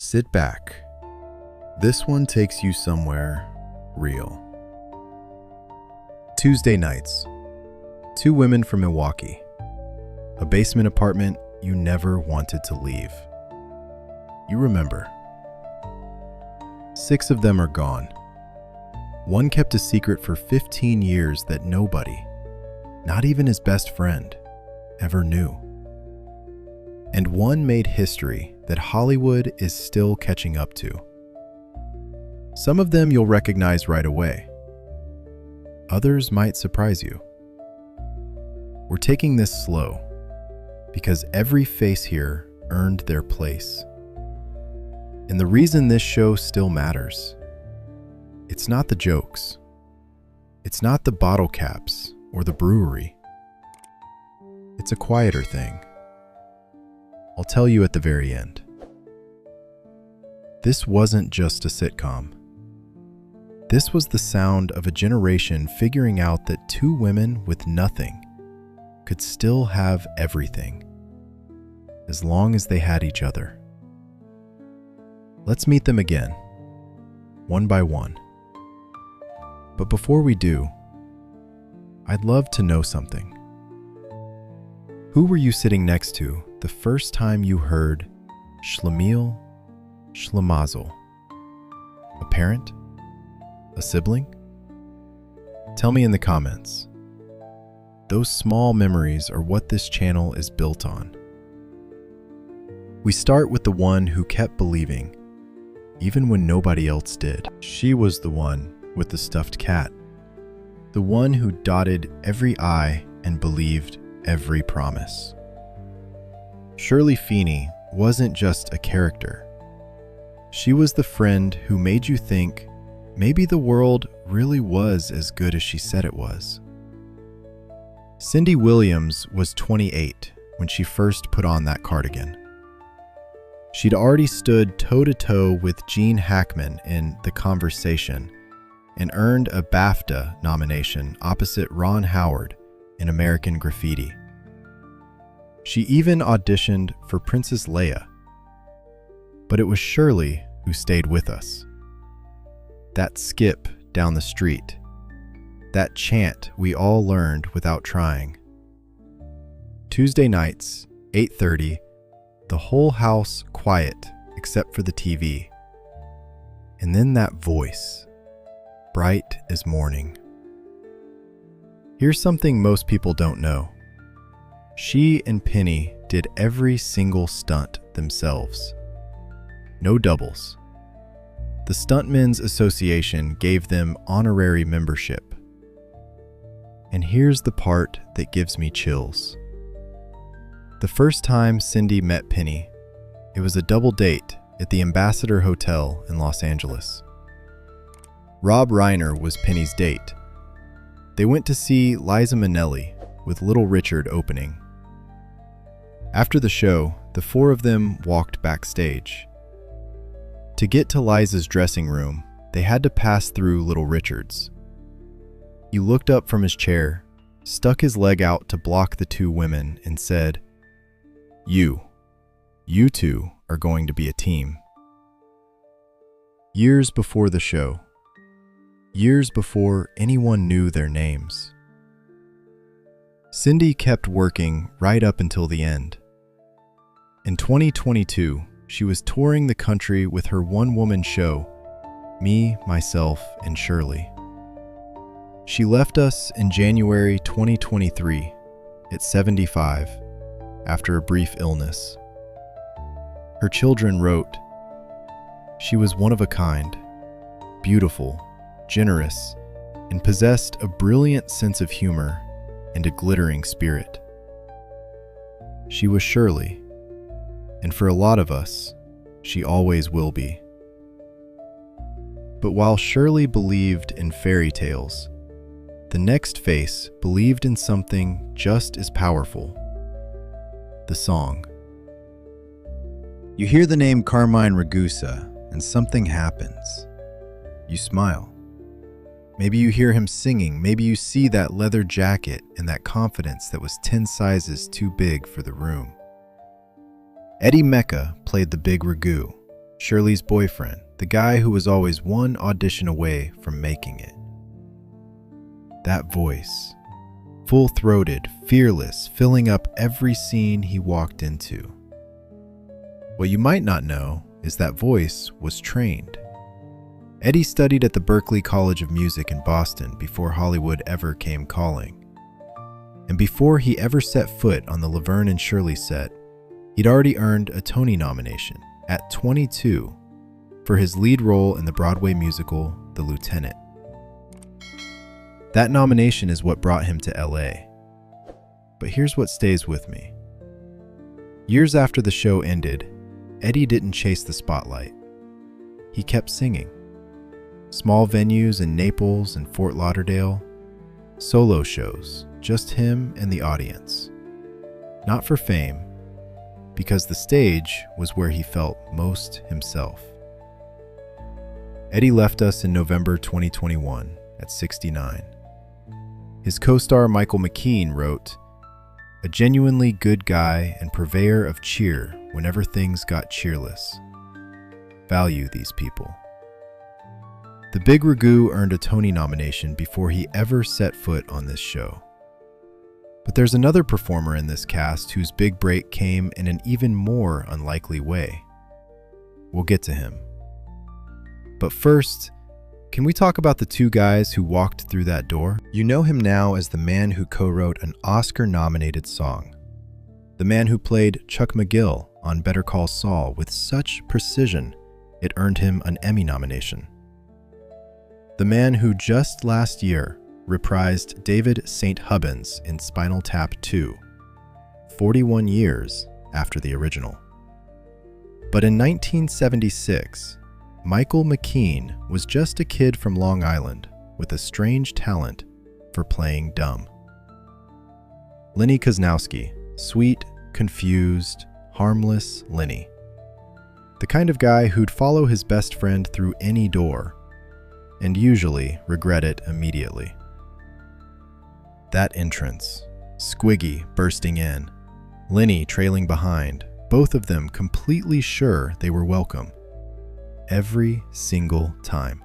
Sit back. This one takes you somewhere real. Tuesday nights. Two women from Milwaukee. A basement apartment you never wanted to leave. You remember. 6 of them are gone. One kept a secret for 15 years that nobody, not even his best friend, ever knew. And one made history that Hollywood is still catching up to. Some of them you'll recognize right away. Others might surprise you. We're taking this slow because every face here earned their place. And the reason this show still matters, it's not the jokes. It's not the bottle caps or the brewery. It's a quieter thing. I'll tell you at the very end. This wasn't just a sitcom. This was the sound of a generation figuring out that 2 women with nothing could still have everything, as long as they had each other. Let's meet them again, one by one. But before we do, I'd love to know something. Who were you sitting next to the first time you heard Schlemiel, Schlemazel? A parent? A sibling? Tell me in the comments. Those small memories are what this channel is built on. We start with the one who kept believing, even when nobody else did. She was the one with the stuffed cat. The one who dotted every I and believed every promise. Shirley Feeney wasn't just a character. She was the friend who made you think maybe the world really was as good as she said it was. Cindy Williams was 28 when she first put on that cardigan. She'd already stood toe-to-toe with Gene Hackman in The Conversation and earned a BAFTA nomination opposite Ron Howard in American Graffiti. She even auditioned for Princess Leia. But it was Shirley who stayed with us. That skip down the street, that chant we all learned without trying. Tuesday nights, 8:30, the whole house quiet except for the TV. And then that voice, bright as morning. Here's something most people don't know. She and Penny did every single stunt themselves. No doubles. The Stuntmen's Association gave them honorary membership. And here's the part that gives me chills. The first time Cindy met Penny, it was a double date at the Ambassador Hotel in Los Angeles. Rob Reiner was Penny's date. They went to see Liza Minnelli with Little Richard opening. After the show, the 4 of them walked backstage. To get to Liza's dressing room, they had to pass through Little Richard's. He looked up from his chair, stuck his leg out to block the 2 women, and said, You 2 are going to be a team." Years before the show. Years before anyone knew their names. Cindy kept working right up until the end. In 2022, she was touring the country with her one-woman show, Me, Myself, and Shirley. She left us in January 2023 at 75 after a brief illness. Her children wrote, "She was one of a kind, beautiful, generous, and possessed a brilliant sense of humor and a glittering spirit. She was Shirley, and for a lot of us, she always will be." But while Shirley believed in fairy tales, the next face believed in something just as powerful: the song. You hear the name Carmine Ragusa, and something happens. You smile. Maybe you hear him singing, maybe you see that leather jacket and that confidence that was 10 sizes too big for the room. Eddie Mekka played the big Ragu, Shirley's boyfriend, the guy who was always one audition away from making it. That voice, full-throated, fearless, filling up every scene he walked into. What you might not know is that voice was trained. Eddie studied at the Berklee College of Music in Boston before Hollywood ever came calling. And before he ever set foot on the Laverne and Shirley set, he'd already earned a Tony nomination at 22 for his lead role in the Broadway musical The Lieutenant. That nomination is what brought him to LA. But here's what stays with me. Years after the show ended, Eddie didn't chase the spotlight. He kept singing. Small venues in Naples and Fort Lauderdale, solo shows, just him and the audience. Not for fame, because the stage was where he felt most himself. Eddie left us in November 2021 at 69. His co-star Michael McKean wrote, "A genuinely good guy and purveyor of cheer whenever things got cheerless. Value these people." The Big Ragu earned a Tony nomination before he ever set foot on this show. But there's another performer in this cast whose big break came in an even more unlikely way. We'll get to him. But first, can we talk about the two guys who walked through that door? You know him now as the man who co-wrote an Oscar-nominated song. The man who played Chuck McGill on Better Call Saul with such precision it earned him an Emmy nomination. The man who just last year reprised David St. Hubbins in Spinal Tap 2, 41 years after the original. But in 1976, Michael McKean was just a kid from Long Island with a strange talent for playing dumb. Lenny Kosnowski, sweet, confused, harmless Lenny. The kind of guy who'd follow his best friend through any door and usually regret it immediately. That entrance, Squiggy bursting in, Lenny trailing behind, both of them completely sure they were welcome. Every single time.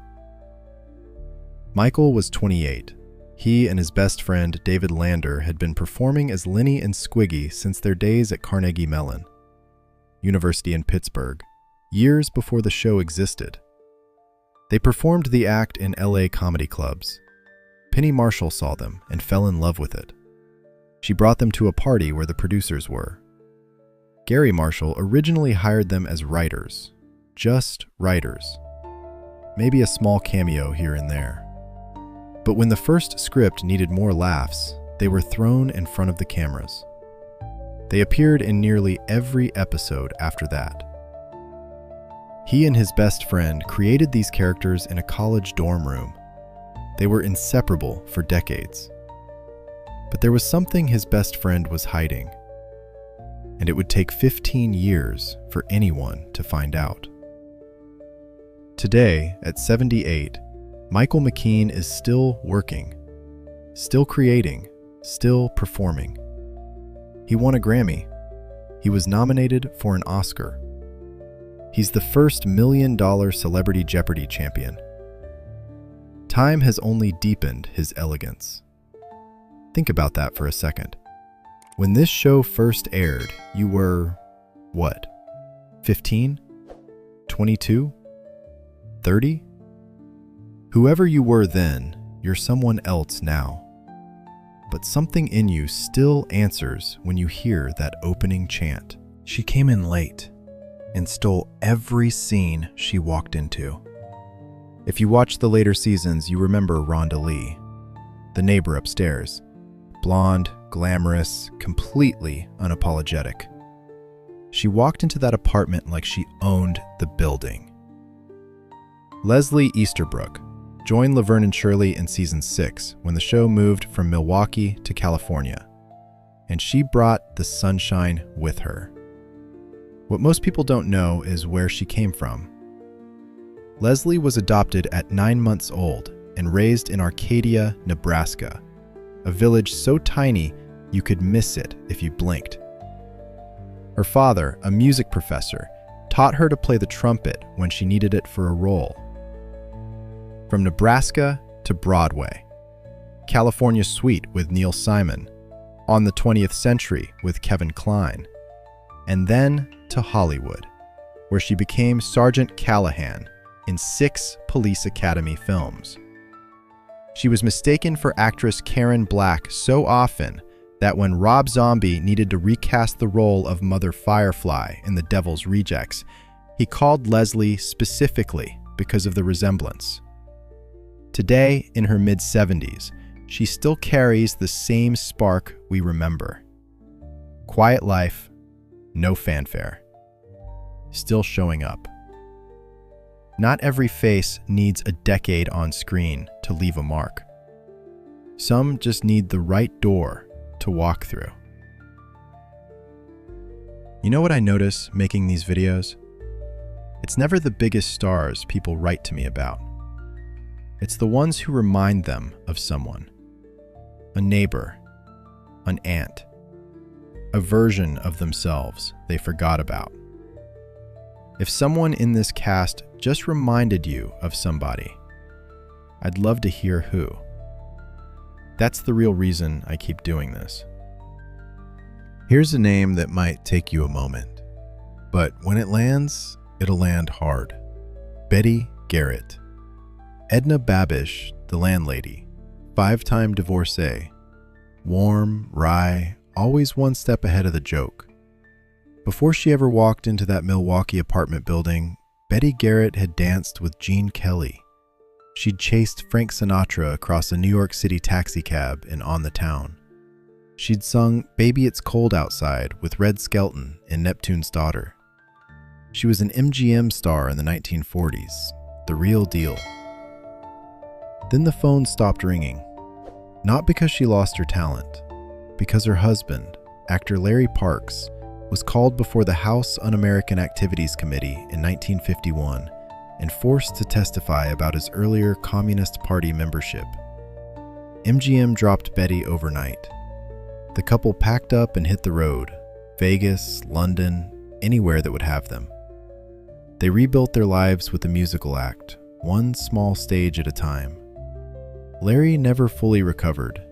Michael was 28. He and his best friend David Lander had been performing as Lenny and Squiggy since their days at Carnegie Mellon, University in Pittsburgh, years before the show existed. They performed the act in LA comedy clubs. Penny Marshall saw them and fell in love with it. She brought them to a party where the producers were. Gary Marshall originally hired them as writers. Just writers. Maybe a small cameo here and there. But when the first script needed more laughs, they were thrown in front of the cameras. They appeared in nearly every episode after that. He and his best friend created these characters in a college dorm room. They were inseparable for decades. But there was something his best friend was hiding, and it would take 15 years for anyone to find out. Today, at 78, Michael McKean is still working, still creating, still performing. He won a Grammy. He was nominated for an Oscar. He's the first $1 million Celebrity Jeopardy champion. Time has only deepened his elegance. Think about that for a second. When this show first aired, you were, what, 15? 22? 30? Whoever you were then, you're someone else now. But something in you still answers when you hear that opening chant. She came in late and stole every scene she walked into. If you watch the later seasons, you remember Rhonda Lee, the neighbor upstairs. Blonde, glamorous, completely unapologetic. She walked into that apartment like she owned the building. Leslie Easterbrook joined Laverne and Shirley in season 6 when the show moved from Milwaukee to California, and she brought the sunshine with her. What most people don't know is where she came from. Leslie was adopted at 9 months old and raised in Arcadia, Nebraska, a village so tiny you could miss it if you blinked. Her father, a music professor, taught her to play the trumpet when she needed it for a role. From Nebraska to Broadway, California Suite with Neil Simon, On the 20th Century with Kevin Kline, and then to Hollywood, where she became Sergeant Callahan in 6 Police Academy films. She was mistaken for actress Karen Black so often that when Rob Zombie needed to recast the role of Mother Firefly in The Devil's Rejects, he called Leslie specifically because of the resemblance. Today, in her mid-70s, she still carries the same spark we remember. Quiet life, no fanfare. Still showing up. Not every face needs a decade on screen to leave a mark. Some just need the right door to walk through. You know what I notice making these videos? It's never the biggest stars people write to me about. It's the ones who remind them of someone. A neighbor, an aunt, a version of themselves they forgot about. If someone in this cast just reminded you of somebody, I'd love to hear who. That's the real reason I keep doing this. Here's a name that might take you a moment, but when it lands, it'll land hard. Betty Garrett. Edna Babish, the landlady, 5-time divorcee. Warm, wry, always one step ahead of the joke. Before she ever walked into that Milwaukee apartment building, Betty Garrett had danced with Gene Kelly. She'd chased Frank Sinatra across a New York City taxicab in On the Town. She'd sung Baby It's Cold Outside with Red Skelton in Neptune's Daughter. She was an MGM star in the 1940s, the real deal. Then the phone stopped ringing. Not because she lost her talent, because her husband, actor Larry Parks, was called before the House Un-American Activities Committee in 1951 and forced to testify about his earlier Communist Party membership. MGM dropped Betty overnight. The couple packed up and hit the road, Vegas, London, anywhere that would have them. They rebuilt their lives with a musical act, one small stage at a time. Larry never fully recovered.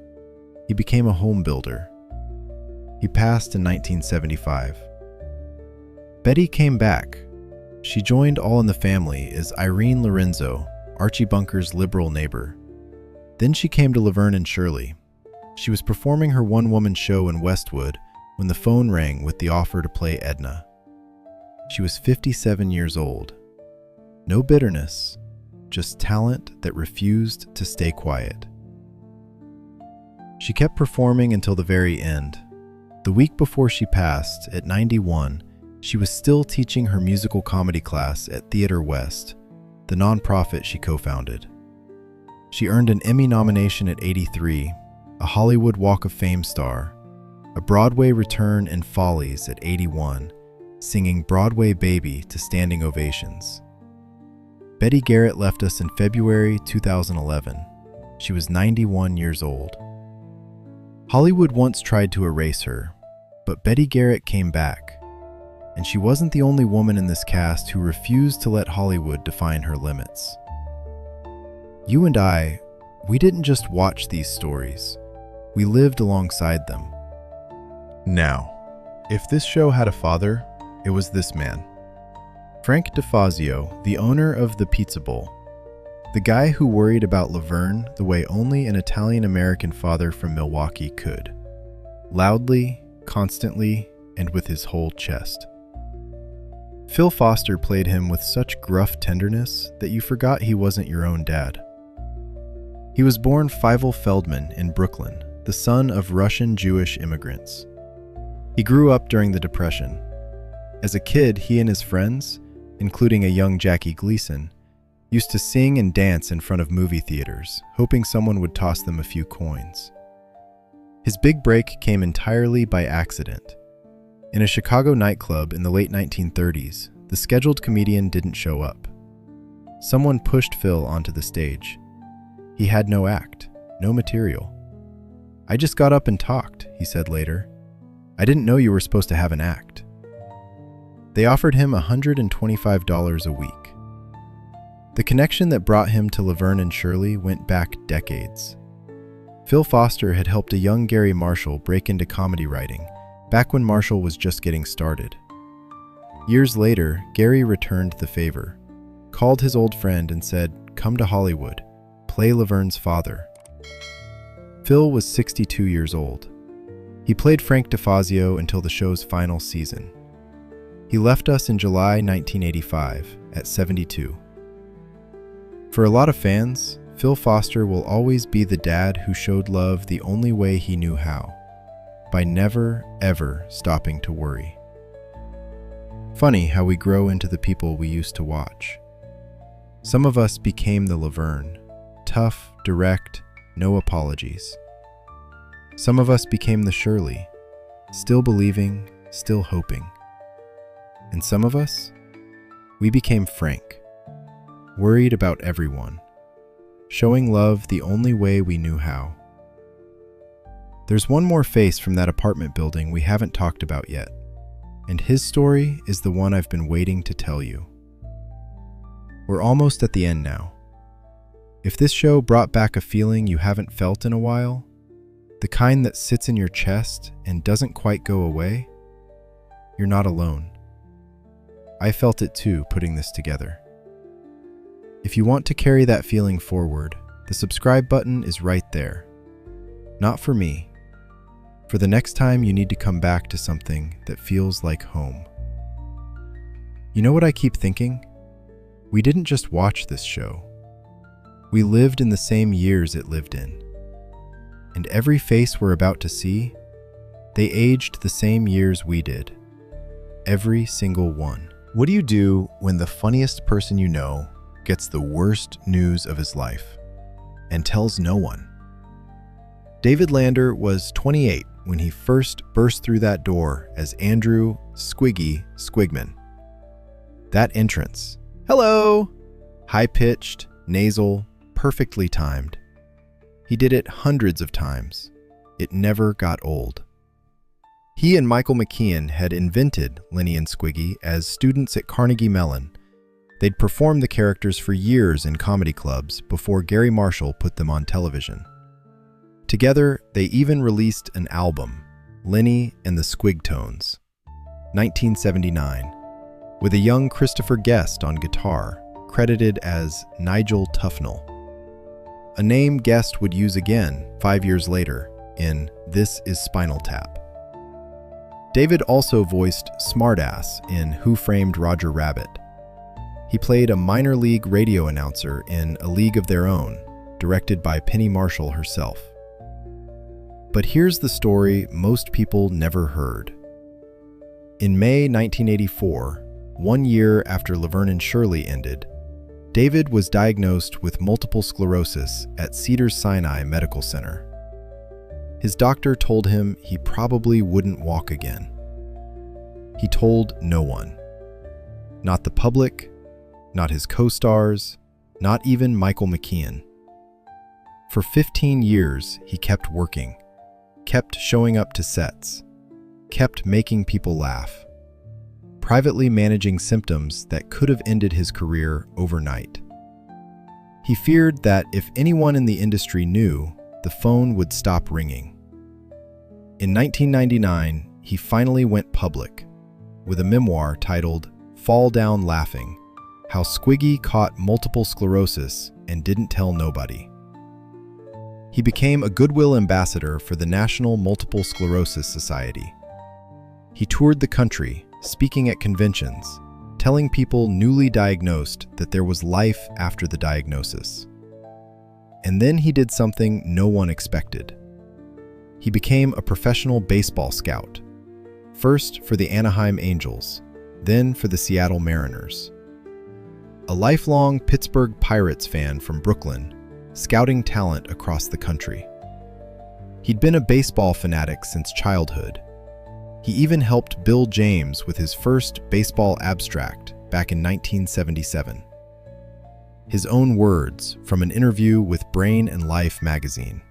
He became a home builder. He passed in 1975. Betty came back. She joined All in the Family as Irene Lorenzo, Archie Bunker's liberal neighbor. Then she came to Laverne and Shirley. She was performing her one-woman show in Westwood when the phone rang with the offer to play Edna. She was 57 years old. No bitterness, just talent that refused to stay quiet. She kept performing until the very end. The week before she passed, at 91, she was still teaching her musical comedy class at Theater West, the nonprofit she co-founded. She earned an Emmy nomination at 83, a Hollywood Walk of Fame star, a Broadway return in Follies at 81, singing Broadway Baby to standing ovations. Betty Garrett left us in February 2011. She was 91 years old. Hollywood once tried to erase her, but Betty Garrett came back. And she wasn't the only woman in this cast who refused to let Hollywood define her limits. You and I, we didn't just watch these stories. We lived alongside them. Now, if this show had a father, it was this man. Frank DeFazio, the owner of the Pizza Bowl. The guy who worried about Laverne the way only an Italian-American father from Milwaukee could. Loudly, constantly, and with his whole chest. Phil Foster played him with such gruff tenderness that you forgot he wasn't your own dad. He was born Fievel Feldman in Brooklyn, the son of Russian Jewish immigrants. He grew up during the Depression. As a kid, he and his friends, including a young Jackie Gleason, used to sing and dance in front of movie theaters, hoping someone would toss them a few coins. His big break came entirely by accident. In a Chicago nightclub in the late 1930s, the scheduled comedian didn't show up. Someone pushed Phil onto the stage. He had no act, no material. "I just got up and talked," he said later. "I didn't know you were supposed to have an act." They offered him $125 a week. The connection that brought him to Laverne and Shirley went back decades. Phil Foster had helped a young Gary Marshall break into comedy writing, back when Marshall was just getting started. Years later, Gary returned the favor, called his old friend and said, "Come to Hollywood, play Laverne's father." Phil was 62 years old. He played Frank DeFazio until the show's final season. He left us in July 1985 at 72. For a lot of fans, Phil Foster will always be the dad who showed love the only way he knew how, by never, ever stopping to worry. Funny how we grow into the people we used to watch. Some of us became the Laverne, tough, direct, no apologies. Some of us became the Shirley, still believing, still hoping. And some of us, we became Frank, worried about everyone, showing love the only way we knew how. There's one more face from that apartment building we haven't talked about yet, and his story is the one I've been waiting to tell you. We're almost at the end now. If this show brought back a feeling you haven't felt in a while, the kind that sits in your chest and doesn't quite go away, you're not alone. I felt it too, putting this together. If you want to carry that feeling forward, the subscribe button is right there. Not for me. For the next time you need to come back to something that feels like home. You know what I keep thinking? We didn't just watch this show. We lived in the same years it lived in. And every face we're about to see, they aged the same years we did. Every single one. What do you do when the funniest person you know gets the worst news of his life and tells no one? David Lander was 28 when he first burst through that door as Andrew Squiggy Squiggman. That entrance, hello, high-pitched, nasal, perfectly timed. He did it hundreds of times. It never got old. He and Michael McKean had invented Lenny and Squiggy as students at Carnegie Mellon. They'd performed the characters for years in comedy clubs before Gary Marshall put them on television. Together, they even released an album, Lenny and the Squigtones, 1979, with a young Christopher Guest on guitar, credited as Nigel Tufnell. A name Guest would use again 5 years later in This Is Spinal Tap. David also voiced Smartass in Who Framed Roger Rabbit. He played a minor league radio announcer in A League of Their Own, directed by Penny Marshall herself. But here's the story most people never heard. In May 1984, 1 year after Laverne and Shirley ended, David was diagnosed with multiple sclerosis at Cedars-Sinai Medical Center. His doctor told him he probably wouldn't walk again. He told no one. Not the public, not his co-stars, not even Michael McKean. For 15 years, he kept working, kept showing up to sets, kept making people laugh, privately managing symptoms that could have ended his career overnight. He feared that if anyone in the industry knew, the phone would stop ringing. In 1999, he finally went public with a memoir titled Fall Down Laughing: How Squiggy Caught Multiple Sclerosis and Didn't Tell Nobody. He became a goodwill ambassador for the National Multiple Sclerosis Society. He toured the country, speaking at conventions, telling people newly diagnosed that there was life after the diagnosis. And then he did something no one expected. He became a professional baseball scout, first for the Anaheim Angels, then for the Seattle Mariners. A lifelong Pittsburgh Pirates fan from Brooklyn, scouting talent across the country. He'd been a baseball fanatic since childhood. He even helped Bill James with his first baseball abstract back in 1977. His own words from an interview with Brain and Life magazine.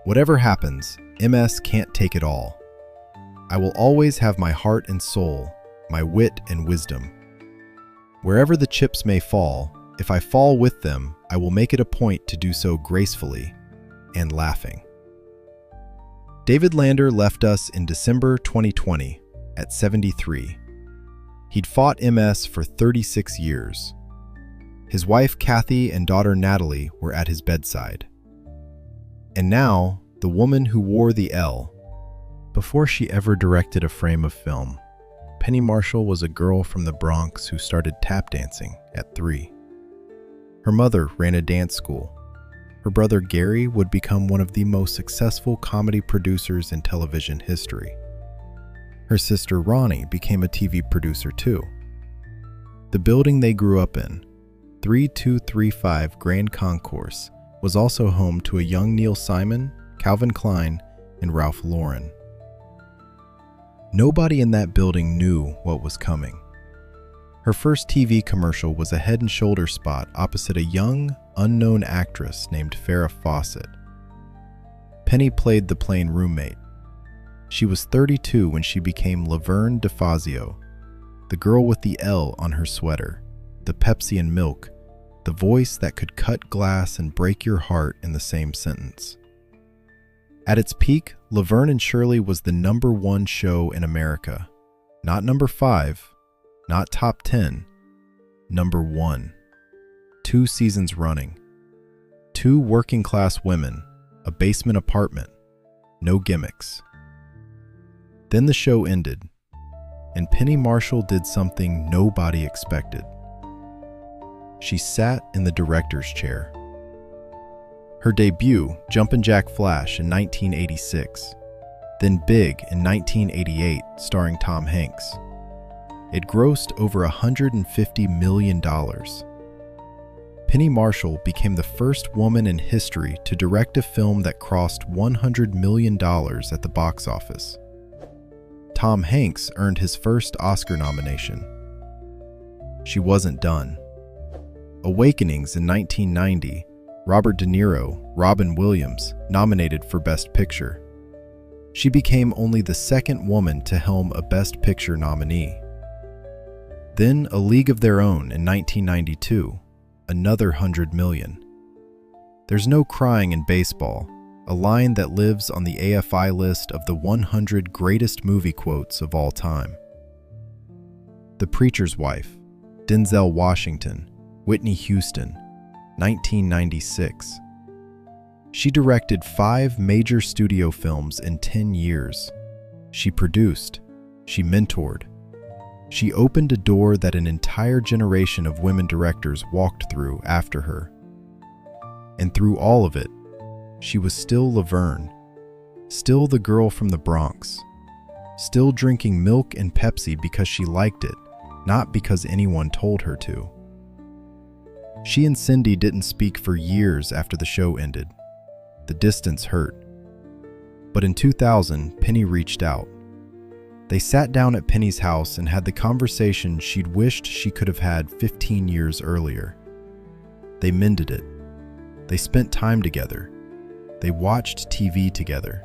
Whatever happens, MS can't take it all. I will always have my heart and soul my wit and wisdom. Wherever the chips may fall, if I fall with them, I will make it a point to do so gracefully and laughing. David Lander left us in December 2020 at 73. He'd fought MS for 36 years. His wife Kathy and daughter Natalie were at his bedside. And now, the woman who wore the L. Before she ever directed a frame of film, Penny Marshall was a girl from the Bronx who started tap dancing at 3. Her mother ran a dance school. Her brother Gary would become one of the most successful comedy producers in television history. Her sister Ronnie became a TV producer too. The building they grew up in, 3235 Grand Concourse, was also home to a young Neil Simon, Calvin Klein, and Ralph Lauren. Nobody in that building knew what was coming. Her first TV commercial was a Head and Shoulders spot opposite a young, unknown actress named Farrah Fawcett. Penny played the plain roommate. She was 32 when she became Laverne DeFazio, the girl with the L on her sweater, the Pepsi and milk, the voice that could cut glass and break your heart in the same sentence. At its peak, Laverne and Shirley was the #1 show in America. Not number 5, not top 10, #1. 2 seasons running. 2 working-class women, a basement apartment, no gimmicks. Then the show ended, and Penny Marshall did something nobody expected. She sat in the director's chair. Her debut, Jumpin' Jack Flash in 1986, then Big in 1988, starring Tom Hanks. It grossed over $150 million. Penny Marshall became the first woman in history to direct a film that crossed $100 million at the box office. Tom Hanks earned his first Oscar nomination. She wasn't done. Awakenings in 1990, Robert De Niro, Robin Williams, nominated for Best Picture. She became only the second woman to helm a Best Picture nominee. Then A League of Their Own in 1992, another $100 million. There's no crying in baseball, a line that lives on the AFI list of the 100 greatest movie quotes of all time. The Preacher's Wife, Denzel Washington, Whitney Houston, 1996. She directed 5 major studio films in 10 years. She produced, she mentored. She opened a door that an entire generation of women directors walked through after her. And through all of it, she was still Laverne, still the girl from the Bronx, still drinking milk and Pepsi because she liked it, not because anyone told her to. She and Cindy didn't speak for years after the show ended. The distance hurt. But in 2000, Penny reached out. They sat down at Penny's house and had the conversation she'd wished she could have had 15 years earlier. They mended it. They spent time together. They watched TV together.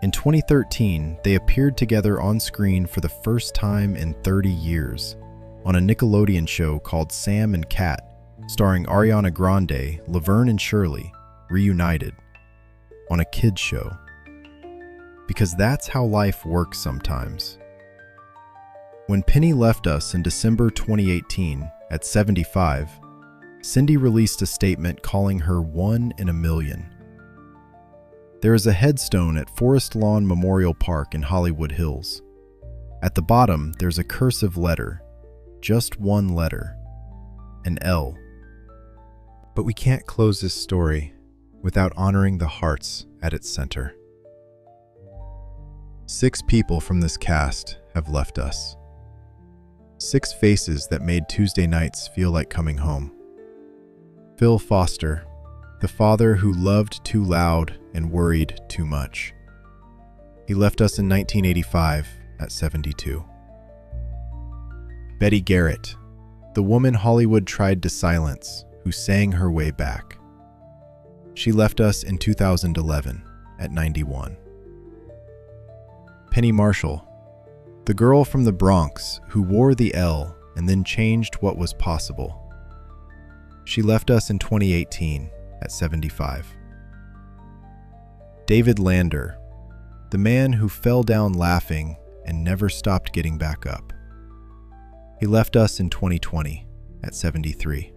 In 2013, they appeared together on screen for the first time in 30 years on a Nickelodeon show called Sam and Cat, starring Ariana Grande, Laverne and Shirley, reunited on a kids show. Because that's how life works sometimes. When Penny left us in December 2018 at 75, Cindy released a statement calling her 1 in a million. There is a headstone at Forest Lawn Memorial Park in Hollywood Hills. At the bottom, there's a cursive letter, just one letter, an L. But we can't close this story without honoring the hearts at its center. 6 people from this cast have left us. 6 faces that made Tuesday nights feel like coming home. Phil Foster, the father who loved too loud and worried too much. He left us in 1985 at 72. Betty Garrett, the woman Hollywood tried to silence, who sang her way back. She left us in 2011 at 91. Penny Marshall, the The girl from the Bronx who wore the L and then changed what was possible. She left us in 2018 at 75. David Lander, the man who fell down laughing and never stopped getting back up. He left us in 2020 at 73.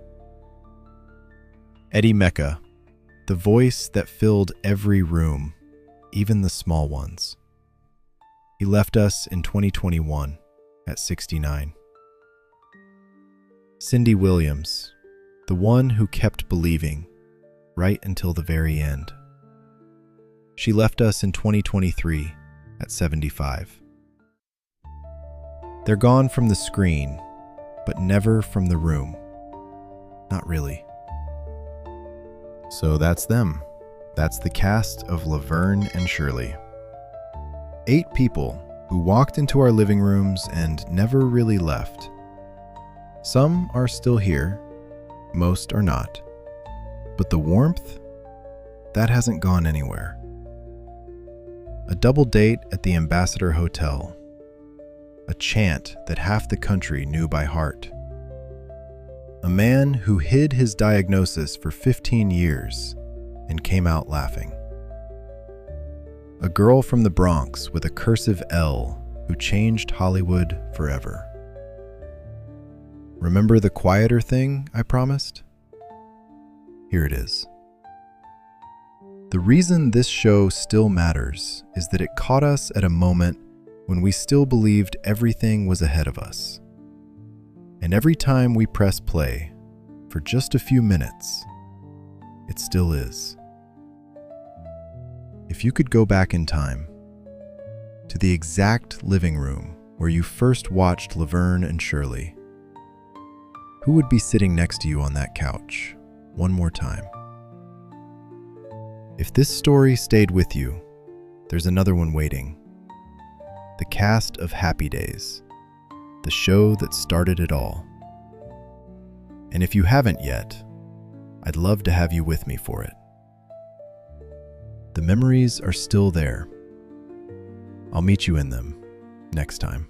Eddie Mekka, the voice that filled every room, even the small ones. He left us in 2021 at 69. Cindy Williams, the one who kept believing right until the very end. She left us in 2023 at 75. They're gone from the screen, but never from the room. Not really. So that's them. That's the cast of Laverne and Shirley. 8 people who walked into our living rooms and never really left. Some are still here, most are not. But the warmth, that hasn't gone anywhere. A double date at the Ambassador Hotel. A chant that half the country knew by heart. A man who hid his diagnosis for 15 years and came out laughing. A girl from the Bronx with a cursive L who changed Hollywood forever. Remember the quieter thing I promised? Here it is. The reason this show still matters is that it caught us at a moment when we still believed everything was ahead of us. And every time we press play, for just a few minutes, it still is. If you could go back in time, to the exact living room where you first watched Laverne and Shirley, who would be sitting next to you on that couch one more time? If this story stayed with you, there's another one waiting. The cast of Happy Days, the show that started it all. And if you haven't yet, I'd love to have you with me for it. The memories are still there. I'll meet you in them next time.